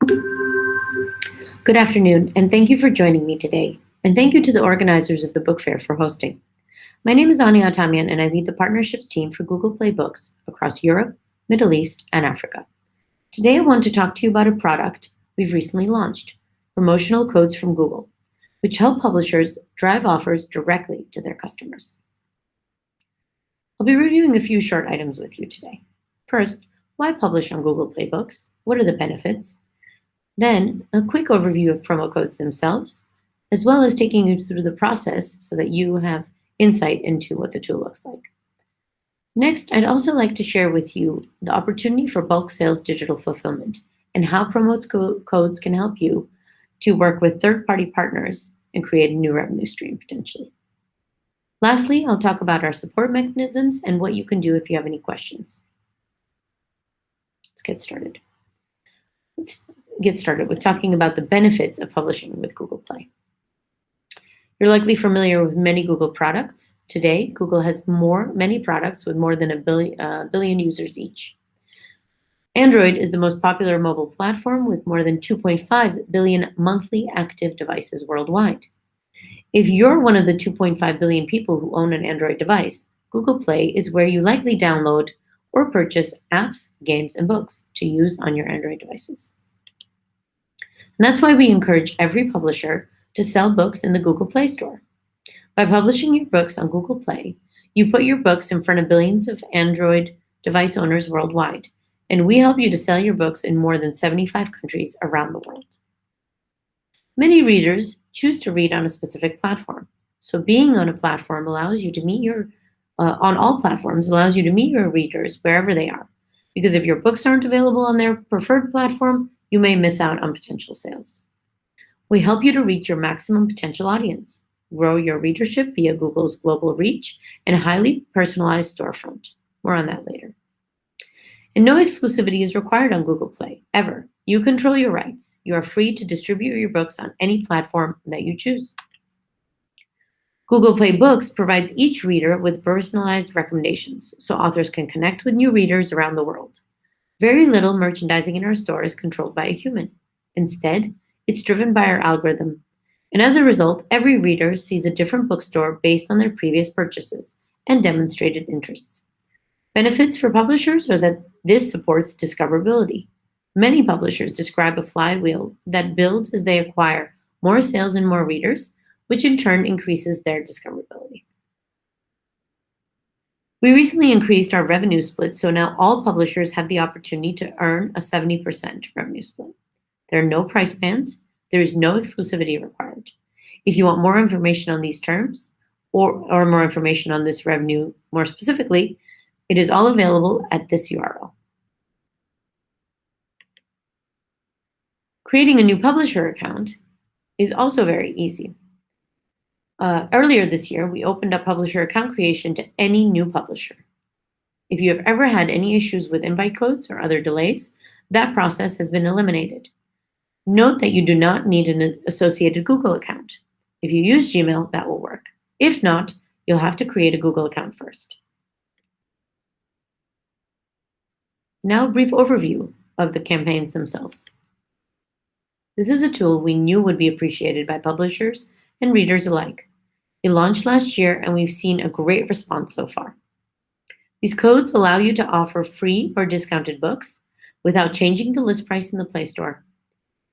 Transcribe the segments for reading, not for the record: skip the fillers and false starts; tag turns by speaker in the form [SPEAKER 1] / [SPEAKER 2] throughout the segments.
[SPEAKER 1] Good afternoon, and thank you for joining me today. And thank you to the organizers of the book fair for hosting. My name is Ania Atamian, and I lead the partnerships team for Google Play Books across Europe, Middle East, and Africa. Today I want to talk to you about a product we've recently launched, promotional codes from Google, which help publishers drive offers directly to their customers. I'll be reviewing a few short items with you today. First, why publish on Google Play Books? What are the benefits? Then, a quick overview of promo codes themselves, as well as taking you through the process so that you have insight into what the tool looks like. Next, I'd also like to share with you the opportunity for bulk sales digital fulfillment and how codes can help you to work with third-party partners and create a new revenue stream potentially. Lastly, I'll talk about our support mechanisms and what you can do if you have any questions. Let's get started. Let's get started with talking about the benefits of publishing with Google Play. You're likely familiar with many Google products. Today, Google has many products with more than a billion users each. Android is the most popular mobile platform with more than 2.5 billion monthly active devices worldwide. If you're one of the 2.5 billion people who own an Android device, Google Play is where you likely download or purchase apps, games, and books to use on your Android devices. And that's why we encourage every publisher to sell books in the Google Play Store. By publishing your books on Google Play, you put your books in front of billions of Android device owners worldwide, and we help you to sell your books in more than 75 countries around the world. Many readers choose to read on a specific platform, so being on a platform allows you to meet on all platforms allows you to meet your readers wherever they are, because if your books aren't available on their preferred platform, you may miss out on potential sales. We help you to reach your maximum potential audience, grow your readership via Google's global reach, and a highly personalized storefront. More on that later. And no exclusivity is required on Google Play, ever. You control your rights. You are free to distribute your books on any platform that you choose. Google Play Books provides each reader with personalized recommendations, so authors can connect with new readers around the world. Very little merchandising in our store is controlled by a human. Instead, it's driven by our algorithm. And as a result, every reader sees a different bookstore based on their previous purchases and demonstrated interests. Benefits for publishers are that this supports discoverability. Many publishers describe a flywheel that builds as they acquire more sales and more readers, which in turn increases their discoverability. We recently increased our revenue split, so now all publishers have the opportunity to earn a 70% revenue split. There are no price bands. There is no exclusivity required. If you want more information on these terms or more information on this revenue more specifically, it is all available at this URL. Creating a new publisher account is also very easy. Earlier this year, we opened up publisher account creation to any new publisher. If you have ever had any issues with invite codes or other delays, that process has been eliminated. Note that you do not need an associated Google account. If you use Gmail, that will work. If not, you'll have to create a Google account first. Now, a brief overview of the campaigns themselves. This is a tool we knew would be appreciated by publishers and readers alike. It launched last year, and we've seen a great response so far. These codes allow you to offer free or discounted books without changing the list price in the Play Store.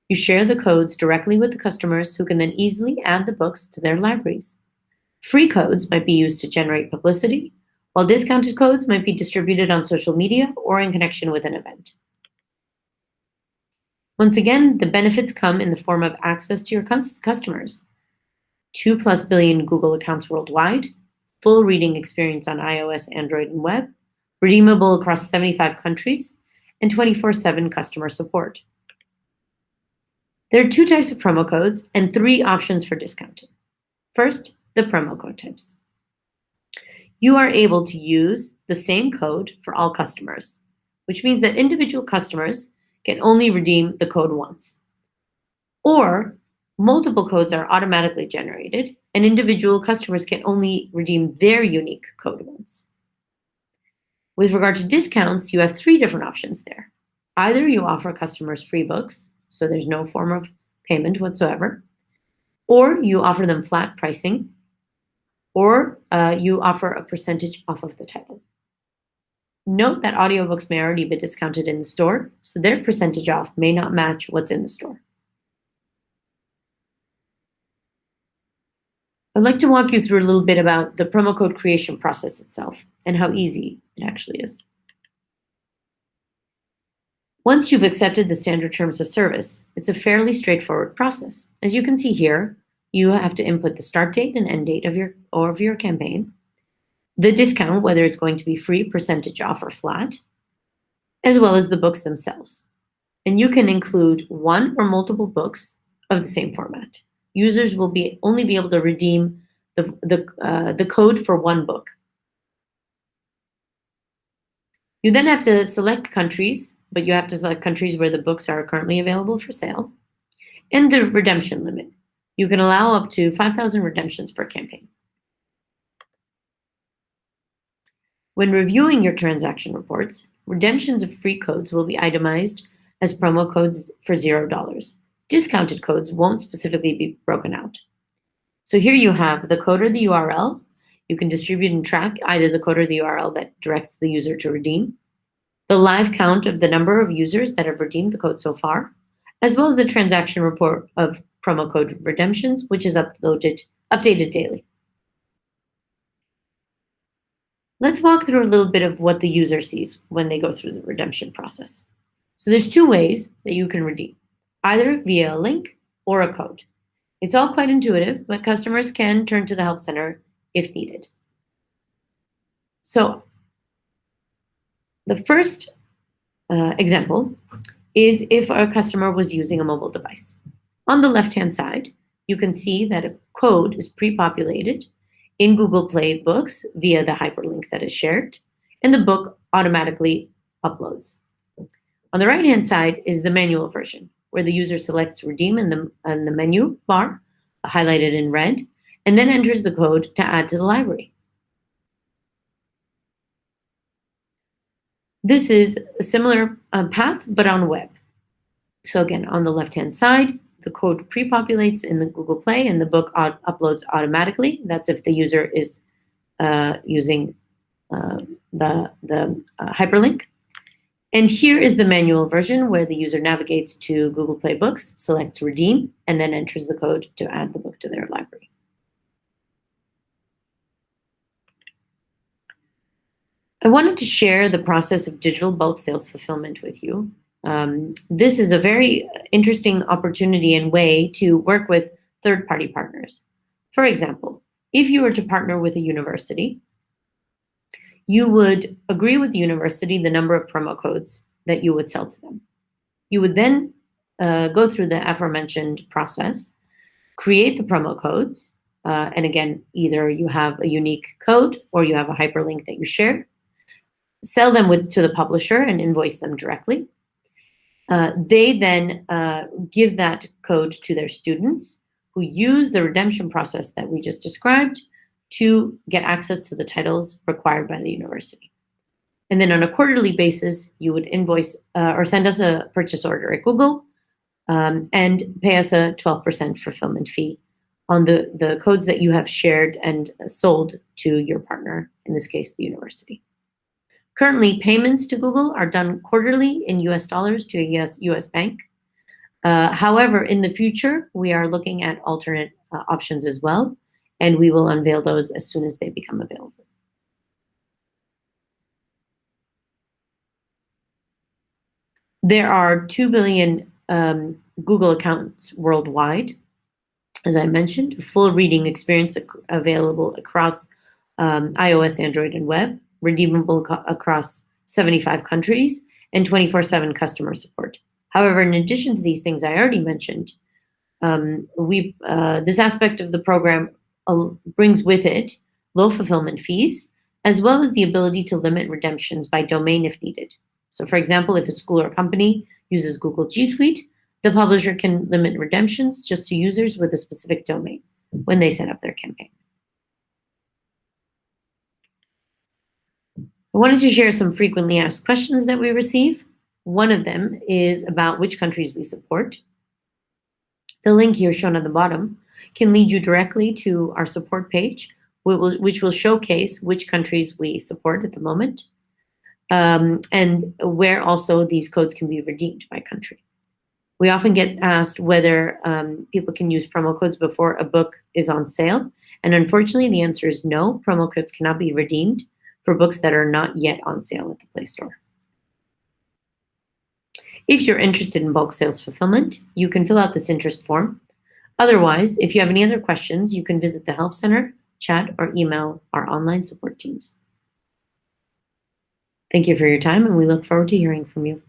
[SPEAKER 1] You share the codes directly with the customers who can then easily add the books to their libraries. Free codes might be used to generate publicity, while discounted codes might be distributed on social media or in connection with an event. Once again, the benefits come in the form of access to your customers. 2+ billion Google accounts worldwide, full reading experience on iOS, Android, and web, redeemable across 75 countries, and 24/7 customer support. There are 2 types of promo codes and 3 options for discounting. First, the promo code types. You are able to use the same code for all customers, which means that individual customers can only redeem the code once. Or multiple codes are automatically generated, and individual customers can only redeem their unique code once. With regard to discounts, you have 3 different options there. Either you offer customers free books, so there's no form of payment whatsoever, or you offer them flat pricing, or you offer a percentage off of the title. Note that audiobooks may already be discounted in the store, so their percentage off may not match what's in the store. I'd like to walk you through a little bit about the promo code creation process itself and how easy it actually is. Once you've accepted the standard terms of service, it's a fairly straightforward process. As you can see here, you have to input the start date and end date of your campaign, the discount, whether it's going to be free, percentage off, or flat, as well as the books themselves. And you can include one or multiple books of the same format. Users will only be able to redeem the code for one book. You then have to select countries, but you have to select countries where the books are currently available for sale, and the redemption limit. You can allow up to 5,000 redemptions per campaign. When reviewing your transaction reports, redemptions of free codes will be itemized as promo codes for $0. Discounted codes won't specifically be broken out. So here you have the code or the URL. You can distribute and track either the code or the URL that directs the user to redeem, the live count of the number of users that have redeemed the code so far, as well as a transaction report of promo code redemptions, which is updated daily. Let's walk through a little bit of what the user sees when they go through the redemption process. So there's two ways that you can redeem, either via a link or a code. It's all quite intuitive, but customers can turn to the Help Center if needed. So the first example is if a customer was using a mobile device. On the left-hand side, you can see that a code is pre-populated in Google Play Books via the hyperlink that is shared, and the book automatically uploads. On the right-hand side is the manual version, where the user selects redeem in the menu bar, highlighted in red, and then enters the code to add to the library. This is a similar path, but on web. So again, on the left-hand side, the code pre-populates in the Google Play and the book uploads automatically. That's if the user is using the hyperlink. And here is the manual version where the user navigates to Google Play Books, selects redeem, and then enters the code to add the book to their library. I wanted to share the process of digital bulk sales fulfillment with you. This is a very interesting opportunity and way to work with third-party partners. For example, if you were to partner with a university, you would agree with the university the number of promo codes that you would sell to them. You would then go through the aforementioned process, create the promo codes, and again, either you have a unique code or you have a hyperlink that you share, sell them to the publisher and invoice them directly. They then give that code to their students who use the redemption process that we just described to get access to the titles required by the university. And then on a quarterly basis, you would invoice or send us a purchase order at Google and pay us a 12% fulfillment fee on the codes that you have shared and sold to your partner, in this case, the university. Currently, payments to Google are done quarterly in US dollars to a US bank. However, in the future, we are looking at alternate options as well, and we will unveil those as soon as they become available. There are 2 billion Google accounts worldwide. As I mentioned, a full reading experience available across iOS, Android, and web, redeemable across 75 countries, and 24/7 customer support. However, in addition to these things I already mentioned, this aspect of the program brings with it low fulfillment fees, as well as the ability to limit redemptions by domain if needed. So for example, if a school or company uses Google G Suite, the publisher can limit redemptions just to users with a specific domain when they set up their campaign. I wanted to share some frequently asked questions that we receive. One of them is about which countries we support. The link here shown at the bottom can lead you directly to our support page, which will showcase which countries we support at the moment, and where also these codes can be redeemed by country. We often get asked whether people can use promo codes before a book is on sale, and unfortunately the answer is no. Promo codes cannot be redeemed for books that are not yet on sale at the Play Store. If you're interested in bulk sales fulfillment, you can fill out this interest form. Otherwise, if you have any other questions, you can visit the Help Center, chat, or email our online support teams. Thank you for your time, and we look forward to hearing from you.